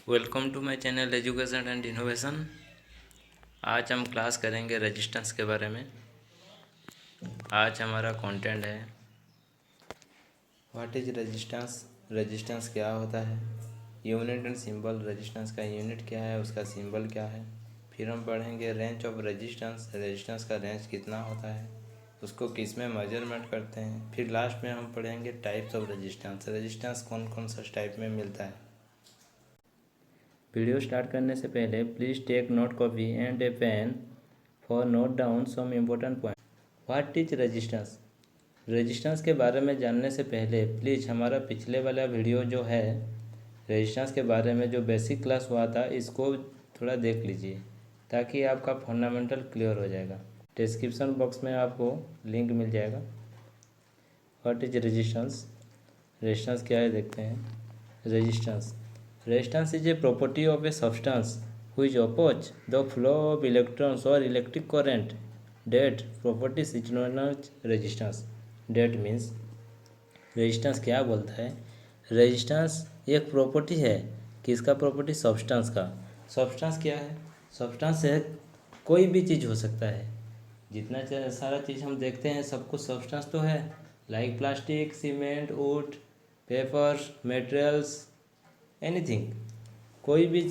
Welcome to my channel education and innovation. आज हम class करेंगे रेजिस्टेंस के बारे में। आज हमारा कंटेंट है व्हाट इज रेजिस्टेंस, रेजिस्टेंस क्या होता है, यूनिट एंड सिंबल, रेजिस्टेंस का यूनिट क्या है, उसका सिंबल क्या है। फिर हम पढ़ेंगे रेंज ऑफ रेजिस्टेंस, रेजिस्टेंस का रेंज कितना होता है, उसको किस में मेजरमेंट करते हैं। फिर लास्ट में हम पढ़ेंगे टाइप्स ऑफ रेजिस्टेंस, रेजिस्टेंस कौन कौन सा टाइप में मिलता है। वीडियो स्टार्ट करने से पहले please take note copy and a pen for note down some important point. What is resistance, resistance के बारे में जानने से पहले प्लीज़ हमारा पिछले वाला वीडियो जो है रेजिस्टेंस के बारे में जो बेसिक क्लास हुआ था इसको थोड़ा देख लीजिए ताकि आपका फंडामेंटल क्लियर हो जाएगा। डिस्क्रिप्शन बॉक्स में आपको लिंक मिल जाएगा। व्हाट इज रेजिस्टेंस, रेजिस्टेंस क्या है देखते हैं। Resistance is a property of a substance which opposes the flow of electrons or electric current. That property is known as resistance. That means resistance क्या बोलता है, रेजिस्टेंस एक property है। किसका प्रॉपर्टी, सब्सटेंस का। सब्सटेंस क्या है, सब्सटेंस है कोई भी चीज़ हो सकता है। जितना सारा चीज़ हम देखते हैं सब कुछ सब्सटेंस तो है, like plastic, cement, would, paper, materials, anything. कोई भी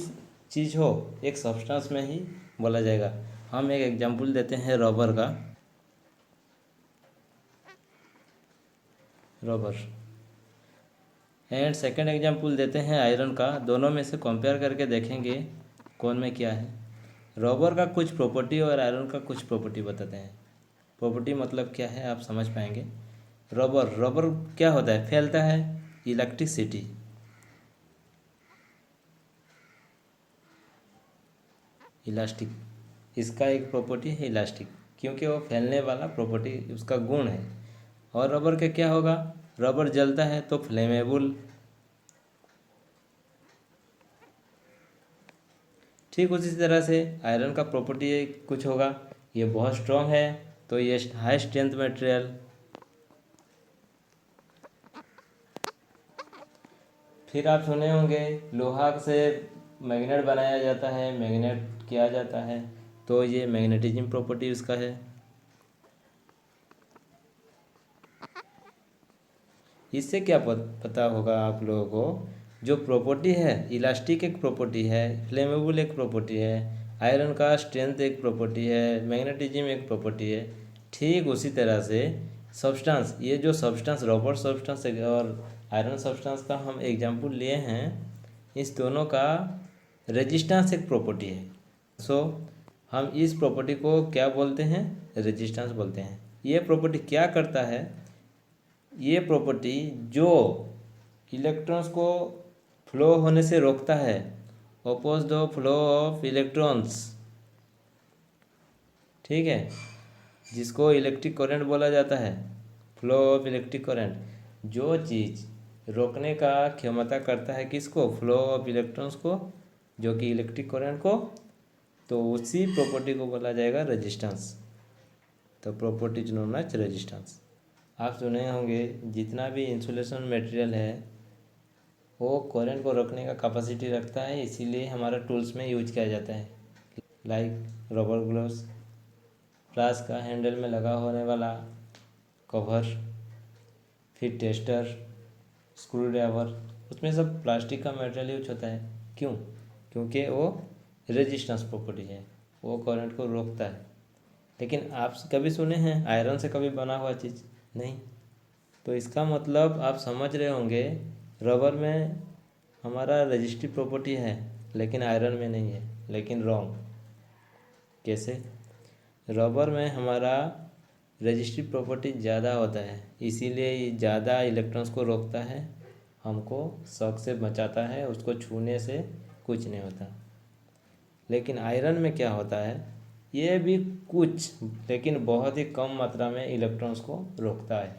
चीज़ हो एक सब्सटेंस में ही बोला जाएगा। हम एक एग्जांपल देते हैं रबर का, रबर, एंड सेकंड एग्जांपल देते हैं आयरन का। दोनों में से कंपेयर करके देखेंगे कौन में क्या है। रबर का कुछ प्रॉपर्टी और आयरन का कुछ प्रॉपर्टी बताते हैं। प्रॉपर्टी मतलब क्या है आप समझ पाएंगे। रबर क्या होता है, फैलता है, इलेक्ट्रिसिटी। इलास्टिक, इसका एक प्रॉपर्टी है इलास्टिक, क्योंकि वो फैलने वाला प्रॉपर्टी उसका गुण है। और रबर के क्या होगा, रबर जलता है तो फ्लेमेबल। ठीक उसी तरह से आयरन का प्रॉपर्टी कुछ होगा, ये बहुत स्ट्रॉन्ग है तो ये हाई स्ट्रेंथ मटेरियल। फिर आप सुने होंगे लोहा से मैग्नेट बनाया जाता है, मैग्नेट किया जाता है तो ये मैग्नेटिज्म प्रॉपर्टी उसका है। इससे क्या पता होगा आप लोगों को, जो प्रॉपर्टी है इलास्टिक एक प्रॉपर्टी है, फ्लेमेबल एक प्रॉपर्टी है, आयरन का स्ट्रेंथ एक प्रॉपर्टी है, मैग्नेटिज्म एक प्रॉपर्टी है। ठीक उसी तरह से सब्सटेंस, ये जो सब्सटेंस रबर सब्सटेंस और आयरन सब्सटेंस का हम एग्जांपल लिए हैं, इस दोनों का रेजिस्टेंस एक प्रॉपर्टी है। सो हम इस प्रॉपर्टी को क्या बोलते हैं, रेजिस्टेंस बोलते हैं। ये प्रॉपर्टी क्या करता है, ये प्रॉपर्टी जो इलेक्ट्रॉन्स को फ्लो होने से रोकता है, oppose the flow of electrons, ठीक है, जिसको इलेक्ट्रिक करंट बोला जाता है, फ्लो ऑफ इलेक्ट्रिक करंट। जो चीज़ रोकने का क्षमता करता है किसको, फ्लो ऑफ इलेक्ट्रॉन्स को, जो कि इलेक्ट्रिक करंट को, तो उसी प्रॉपर्टी को बोला जाएगा रेजिस्टेंस। तो property is known as resistance. आप सुने होंगे जितना भी इंसुलेशन मटेरियल है वो करंट को रोकने का कैपेसिटी रखता है, इसीलिए हमारा टूल्स में यूज किया जाता है, लाइक रबर ग्लव्स, फ्लास्क का हैंडल में लगा होने वाला कवर, फिर टेस्टर, स्क्रू ड्राइवर, उसमें सब प्लास्टिक का मटेरियल यूज होता है। क्यों, क्योंकि वो रेजिस्टेंस प्रॉपर्टी है, वो करंट को रोकता है। लेकिन आप कभी सुने हैं आयरन से कभी बना हुआ चीज़, नहीं। तो इसका मतलब आप समझ रहे होंगे रबर में हमारा रजिस्टिव प्रॉपर्टी है लेकिन आयरन में नहीं है, लेकिन रॉन्ग। कैसे, रबर में हमारा रजिस्टिव प्रॉपर्टी ज़्यादा होता है, इसीलिए ये ज़्यादा इलेक्ट्रॉन्स को रोकता है, हमको शॉक से बचाता है, उसको छूने से कुछ नहीं होता। लेकिन आयरन में क्या होता है, ये भी कुछ लेकिन बहुत ही कम मात्रा में इलेक्ट्रॉन्स को रोकता है,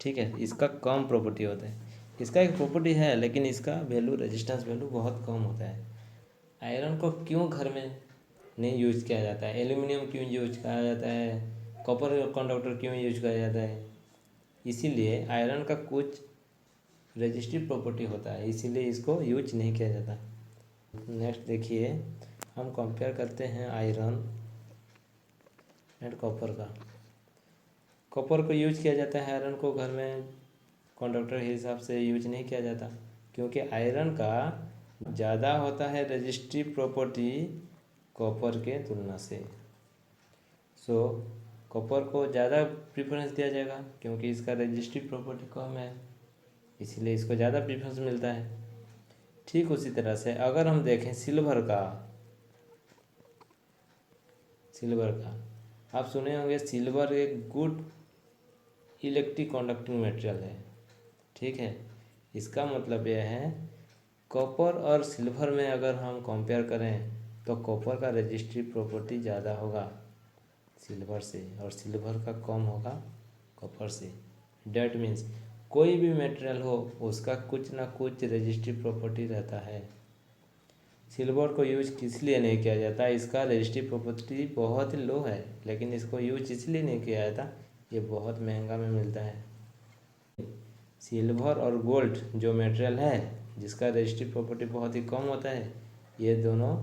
ठीक है। इसका कम प्रॉपर्टी होता है, इसका एक प्रॉपर्टी है लेकिन इसका वैल्यू, रेजिस्टेंस वैल्यू बहुत कम होता है। आयरन को क्यों घर में नहीं यूज किया जाता है, एल्यूमिनियम क्यों यूज किया जाता है, कॉपर कंडक्टर क्यों यूज किया जाता है? इसीलिए आयरन का कुछ रेजिस्टिव प्रॉपर्टी होता है, इसीलिए इसको यूज नहीं किया जाता। नेक्स्ट देखिए, हम कंपेयर करते हैं आयरन एंड कॉपर का। कॉपर को यूज किया जाता है, आयरन को घर में कंडक्टर के हिसाब से यूज नहीं किया जाता, क्योंकि आयरन का ज़्यादा होता है रेजिस्टिव प्रॉपर्टी कॉपर के तुलना से। सो कॉपर को ज़्यादा प्रेफरेंस दिया जाएगा क्योंकि इसका रेजिस्टिव प्रॉपर्टी कम है, इसीलिए इसको ज़्यादा प्रेफरेंस मिलता है। ठीक उसी तरह से अगर हम देखें सिल्वर का, आप सुने होंगे सिल्वर एक गुड इलेक्ट्रिक कंडक्टिंग मटेरियल है। ठीक है, इसका मतलब यह है कॉपर और सिल्वर में अगर हम कंपेयर करें तो कॉपर का रेजिस्टिव प्रॉपर्टी ज़्यादा होगा सिल्वर से और सिल्वर का कम होगा कॉपर से। डैट मीन्स कोई भी मटेरियल हो उसका कुछ ना कुछ रेजिस्टिव प्रॉपर्टी रहता है। सिल्वर को यूज किस लिए नहीं किया जाता, इसका रेजिस्टिव प्रॉपर्टी बहुत ही लो है, लेकिन इसको यूज इसलिए नहीं किया जाता, ये बहुत महंगा में मिलता है। सिल्वर और गोल्ड जो मटेरियल है जिसका रेजिस्टिव प्रॉपर्टी बहुत ही कम होता है, ये दोनों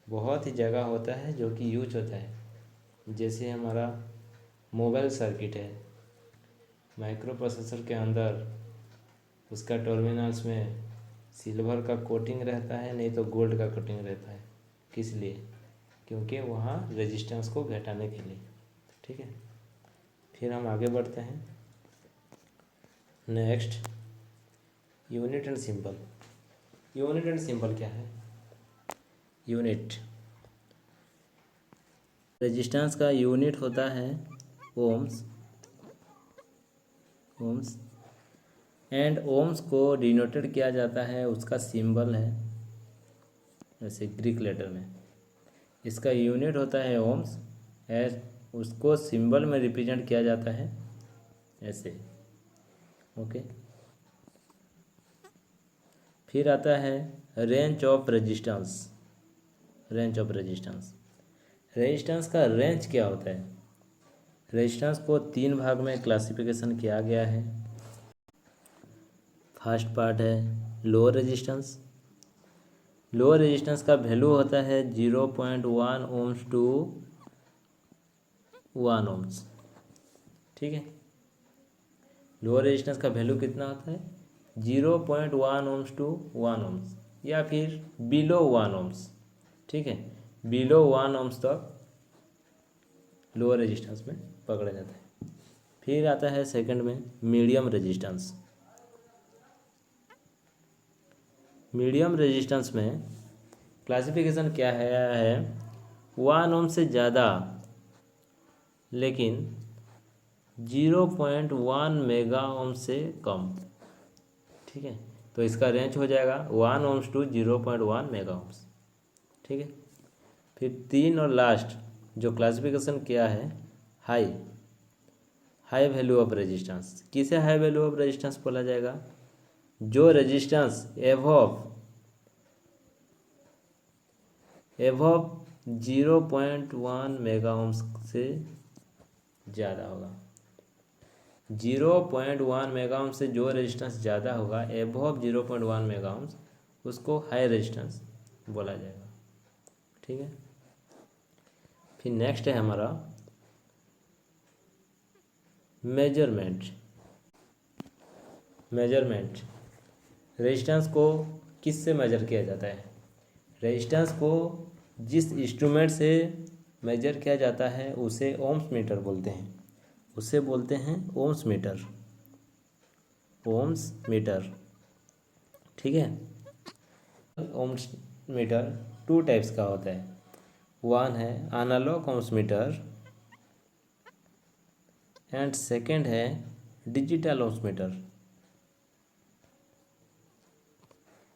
बहुत ही जगह होता है जो कि यूज होता है। जैसे हमारा मोबाइल सर्किट है, माइक्रो प्रोसेसर के अंदर उसका टर्मिनल्स में सिल्वर का कोटिंग रहता है, नहीं तो गोल्ड का कोटिंग रहता है। किस लिए? क्योंकि वहाँ रेजिस्टेंस को घटाने के लिए। ठीक है, फिर हम आगे बढ़ते हैं। Next, unit and symbol. Unit and symbol क्या है? यूनिट, रेजिस्टेंस का यूनिट होता है ओम्स एंड ओम्स को डिनोटेड किया जाता है, उसका सिंबल है जैसे ग्रीक लेटर में, इसका यूनिट होता है ओम्स, एज उसको सिंबल में रिप्रेजेंट किया जाता है ऐसे। ओके, फिर आता है रेंज ऑफ रेजिस्टेंस। रेजिस्टेंस का रेंज क्या होता है? रेजिस्टेंस को 3 भाग में क्लासिफिकेशन किया गया है। फर्स्ट पार्ट है लोअर रेजिस्टेंस। लोअर रेजिस्टेंस का वैल्यू होता है 0.1 ओम्स टू 1 ओम्स। ठीक है, लोअर रेजिस्टेंस का वैल्यू कितना होता है? 0.1 ओम्स टू 1 ओम्स या फिर बिलो 1 ओम्स। ठीक है, बिलो 1 ओम्स तक लोअर रेजिस्टेंस में पकड़ा जाता है। फिर आता है सेकंड में मीडियम रेजिस्टेंस। मीडियम रेजिस्टेंस में क्लासिफिकेशन क्या है 1 ओम से ज़्यादा लेकिन 0.1 मेगा ओम से कम। ठीक है, तो इसका रेंज हो जाएगा 1 ओम्स टू 0.1 मेगा ओम्स। ठीक है, फिर 3 और लास्ट जो क्लासिफिकेशन किया है हाई वैल्यू ऑफ रेजिस्टेंस। किसे हाई वैल्यू ऑफ रेजिस्टेंस बोला जाएगा? जो रेजिस्टेंस एवोव 0.1 मेगा ओम्स से ज़्यादा होगा। 0.1 मेगा ओम्स से जो रेजिस्टेंस ज़्यादा होगा एवोव 0.1 मेगा ओम्स, उसको हाई रेजिस्टेंस बोला जाएगा। ठीक है, फिर नेक्स्ट है हमारा मेजरमेंट। रेजिस्टेंस को किस से मेजर किया जाता है? रेजिस्टेंस को जिस इंस्ट्रूमेंट से मेजर किया जाता है उसे ओम्स मीटर बोलते हैं। Ohms meter. ठीक है, ओम्स मीटर 2 टाइप्स का होता है। वन है analogue ohms meter and second है डिजिटल ओम्स मीटर।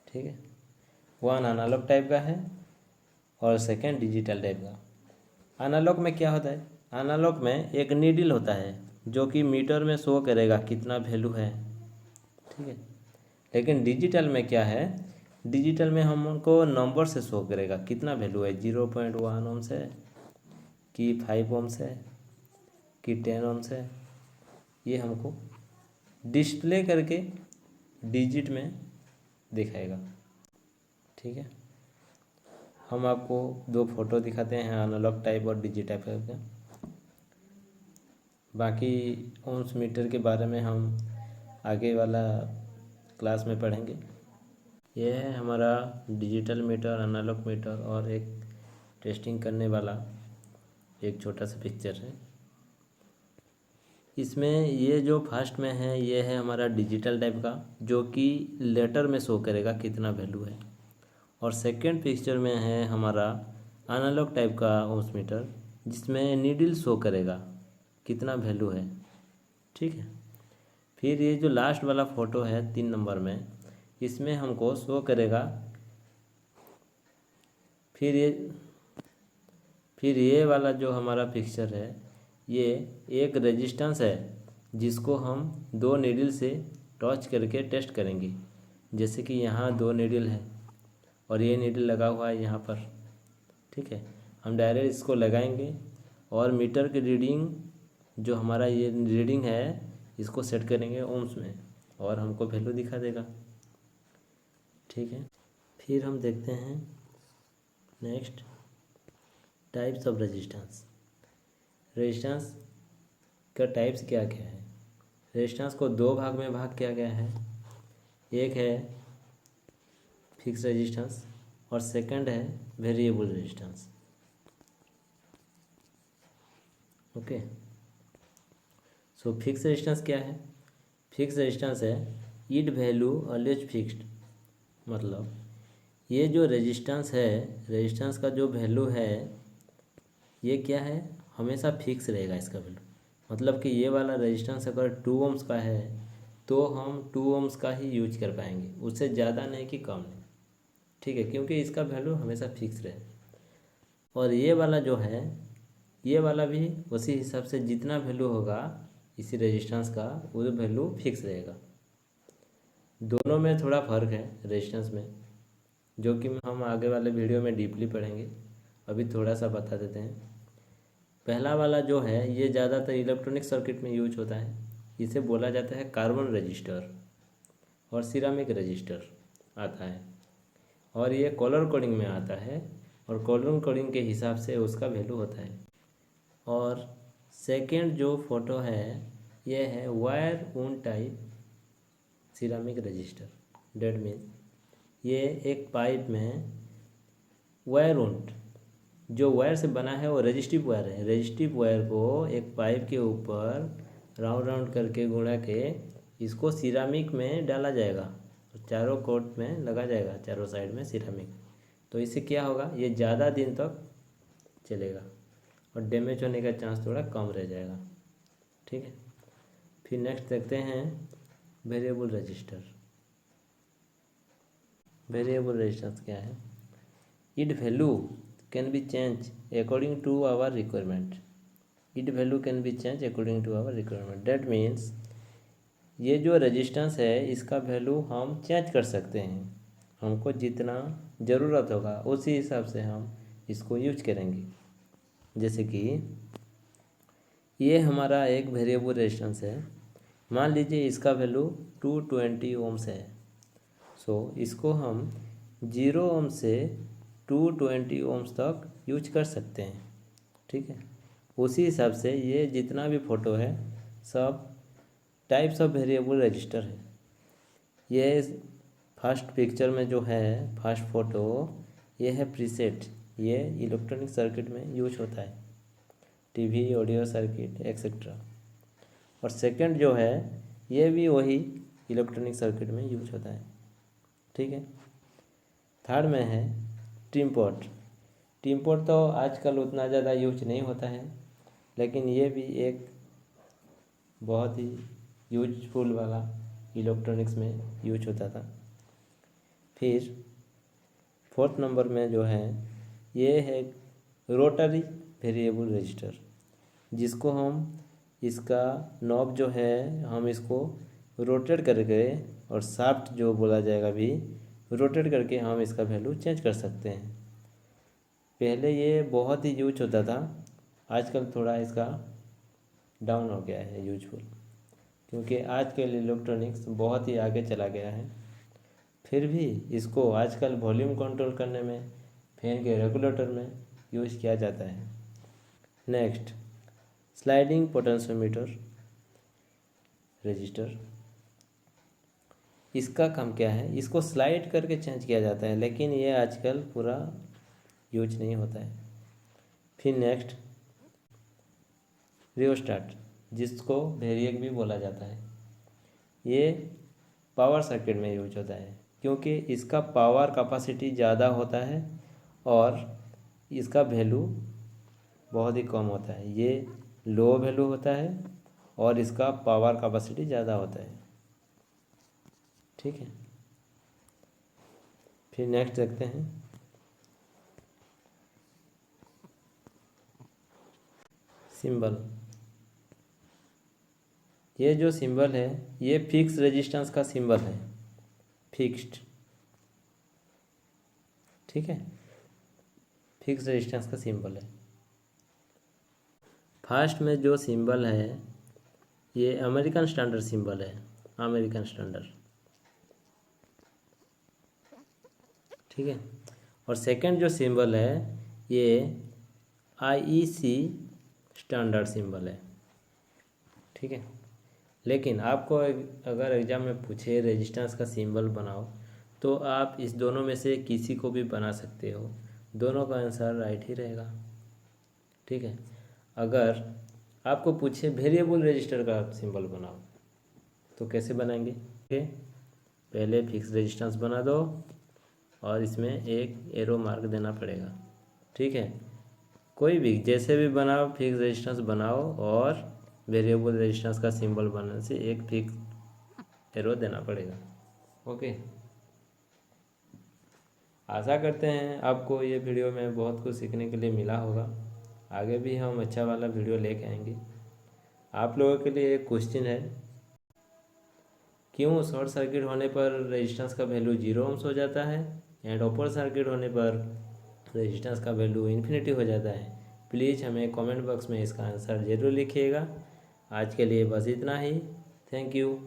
ठीक है, वन एनालॉग टाइप का है और सेकेंड डिजिटल टाइप का। एनालॉग में क्या होता है? एनालॉग में एक नीडल होता है जो कि मीटर में शो करेगा कितना वैल्यू है। ठीक है, लेकिन डिजिटल में क्या है? डिजिटल में हमको नंबर से शो करेगा कितना वैल्यू है, 0.1 ओम्स है कि 5 ओम्स है कि 10 ohms है, ये हमको डिस्प्ले करके डिजिट में दिखाएगा। ठीक है, हम आपको दो फोटो दिखाते हैं, एनालॉग टाइप और डिजिटल टाइप का। बाकी ओम्स मीटर के बारे में हम आगे वाला क्लास में पढ़ेंगे। यह है हमारा डिजिटल मीटर, एनालॉग मीटर और एक टेस्टिंग करने वाला एक छोटा सा पिक्चर है। इसमें ये जो फर्स्ट में है ये है हमारा डिजिटल टाइप का, जो कि लेटर में शो करेगा कितना वैल्यू है। और सेकंड पिक्चर में है हमारा एनालॉग टाइप का ओम्स मीटर, जिसमें नीडल शो करेगा कितना वैल्यू है। ठीक है, फिर ये जो लास्ट वाला फ़ोटो है 3 नंबर में, इसमें हमको शो करेगा। फिर ये वाला जो हमारा पिक्चर है ये एक रेजिस्टेंस है, जिसको हम 2 नीडल से टच करके टेस्ट करेंगे। जैसे कि यहाँ 2 नीडल है और ये नीडल लगा हुआ है यहाँ पर। ठीक है, हम डायरेक्ट इसको लगाएंगे और मीटर की रीडिंग जो हमारा ये रीडिंग है इसको सेट करेंगे ओम्स में और हमको वैल्यू दिखा देगा। ठीक है, फिर हम देखते हैं next types of resistance. Resistance का टाइप्स क्या क्या है। रेजिस्टेंस को 2 भाग में भाग किया गया है। एक है फिक्स रेजिस्टेंस और सेकंड है variable resistance. Okay, so fix resistance क्या है। फिक्स रेजिस्टेंस है इट वैल्यू ऑलवेज फिक्स्ड, मतलब ये जो रेजिस्टेंस है, रेजिस्टेंस का जो वैल्यू है ये क्या है, हमेशा फिक्स रहेगा इसका वैल्यू। मतलब कि ये वाला रेजिस्टेंस अगर 2 ohms का है तो हम 2 ohms का ही यूज कर पाएंगे, उससे ज़्यादा नहीं कि कम नहीं। ठीक है, क्योंकि इसका वैल्यू हमेशा फिक्स रहे। और ये वाला जो है ये वाला भी उसी हिसाब से जितना वैल्यू होगा इसी रेजिस्टेंस का वो वैल्यू फिक्स रहेगा। दोनों में थोड़ा फ़र्क है रेजिस्टेंस में, जो कि हम आगे वाले वीडियो में डीपली पढ़ेंगे। अभी थोड़ा सा बता देते हैं। पहला वाला जो है ये ज़्यादातर इलेक्ट्रॉनिक सर्किट में यूज होता है। इसे बोला जाता है कार्बन रजिस्टर और सिरामिक रजिस्टर आता है, और ये कलर कोडिंग में आता है और कलर कोडिंग के हिसाब से उसका वैल्यू होता है। और सेकंड जो फोटो है ये है wire wound type ceramic register. Date means ये एक पाइप में वायर वूंड जो वायर से बना है वो रेजिस्टिव वायर है। रेजिस्टिव वायर को एक पाइप के ऊपर राउंड राउंड करके गुणा के इसको सिरामिक में डाला जाएगा और चारों कोट में लगा जाएगा, चारों साइड में सिरामिक। तो इससे क्या होगा, ये ज़्यादा दिन तक चलेगा और डैमेज होने का चांस थोड़ा कम रह जाएगा। ठीक है, फिर नेक्स्ट देखते हैं वेरिएबल रजिस्टर। वेरिएबल रेजिस्टेंस क्या है। It value can be change according to our requirement. It value can be change according to our requirement. That means ये जो रेजिस्टेंस है इसका वैल्यू हम चेंज कर सकते हैं। हमको जितना ज़रूरत होगा उसी हिसाब से हम इसको यूज करेंगे। जैसे कि ये हमारा एक वेरिएबल रेजिस्टेंस है, मान लीजिए इसका वैल्यू 220 ohms है। सो इसको हम 0 ohms से 220 ohms तक यूज कर सकते हैं। ठीक है, उसी हिसाब से ये जितना भी फ़ोटो है सब टाइप्स ऑफ वेरिएबल रजिस्टर है। ये फर्स्ट पिक्चर में जो है फर्स्ट फ़ोटो ये है प्रीसेट। ये इलेक्ट्रॉनिक सर्किट में यूज होता है, टीवी, ऑडियो सर्किट एक्सेट्रा। और सेकंड जो है ये भी वही इलेक्ट्रॉनिक सर्किट में यूज होता है। ठीक है, थर्ड में है टीम पोर्ट। टीम पोर्ट तो आजकल उतना ज़्यादा यूज नहीं होता है, लेकिन ये भी एक बहुत ही यूजफुल वाला इलेक्ट्रॉनिक्स में यूज होता था। फिर फोर्थ नंबर में जो है ये है रोटरी वेरिएबल रजिस्टर, जिसको हम इसका नॉब जो है हम इसको रोटेट करके और शाफ्ट जो बोला जाएगा भी रोटेट करके हम इसका वैल्यू चेंज कर सकते हैं। पहले ये बहुत ही यूज होता था, आजकल थोड़ा इसका डाउन हो गया है यूजफुल, क्योंकि आजकल इलेक्ट्रॉनिक्स बहुत ही आगे चला गया है। फिर भी इसको आजकल वॉल्यूम कंट्रोल करने में, फैन के रेगुलेटर में यूज किया जाता है। Next, sliding potentiometer register. इसका काम क्या है, इसको स्लाइड करके चेंज किया जाता है, लेकिन ये आजकल पूरा यूज नहीं होता है। फिर नेक्स्ट, रियोस्टेट, जिसको वेरिएक भी बोला जाता है। ये पावर सर्किट में यूज होता है, क्योंकि इसका पावर कैपेसिटी ज़्यादा होता है और इसका वैल्यू बहुत ही कम होता है। ये लो वैल्यू होता है और इसका पावर कैपेसिटी ज़्यादा होता है। ठीक है, फिर नेक्स्ट देखते हैं, सिंबल। ये जो सिंबल है ये फिक्स रेजिस्टेंस का सिंबल है, फिक्स्ड। ठीक है, फिक्स रेजिस्टेंस का सिंबल है। फर्स्ट में जो सिंबल है ये अमेरिकन स्टैंडर्ड सिंबल है, अमेरिकन स्टैंडर्ड। ठीक है, और सेकंड जो सिंबल है ये आईईसी स्टैंडर्ड सिंबल है। ठीक है, लेकिन आपको अगर एग्ज़ाम में पूछे रेजिस्टेंस का सिंबल बनाओ तो आप इस दोनों में से किसी को भी बना सकते हो, दोनों का आंसर राइट ही रहेगा। ठीक है, अगर आपको पूछे वेरिएबल रजिस्टर का सिंबल बनाओ तो कैसे बनाएंगे? पहले फिक्स रेजिस्टेंस बना दो और इसमें एक एरो मार्क देना पड़ेगा। ठीक है, कोई भी जैसे भी बनाओ फिक्स रेजिस्टेंस बनाओ और वेरिएबल रेजिस्टेंस का सिंबल बनाने से एक फिक्स एरो देना पड़ेगा। ओके, आशा करते हैं आपको ये वीडियो में बहुत कुछ सीखने के लिए मिला होगा। आगे भी हम अच्छा वाला वीडियो लेके आएंगे। आप लोगों के लिए एक क्वेश्चन है, क्यों शॉर्ट सर्किट होने पर रेजिस्टेंस का वैल्यू 0 ohms हो जाता है एंड ओपन सर्किट होने पर रेजिस्टेंस का वैल्यू इन्फिनिटी हो जाता है? प्लीज़ हमें कमेंट बॉक्स में इसका आंसर ज़रूर लिखिएगा। आज के लिए बस इतना ही। Thank you.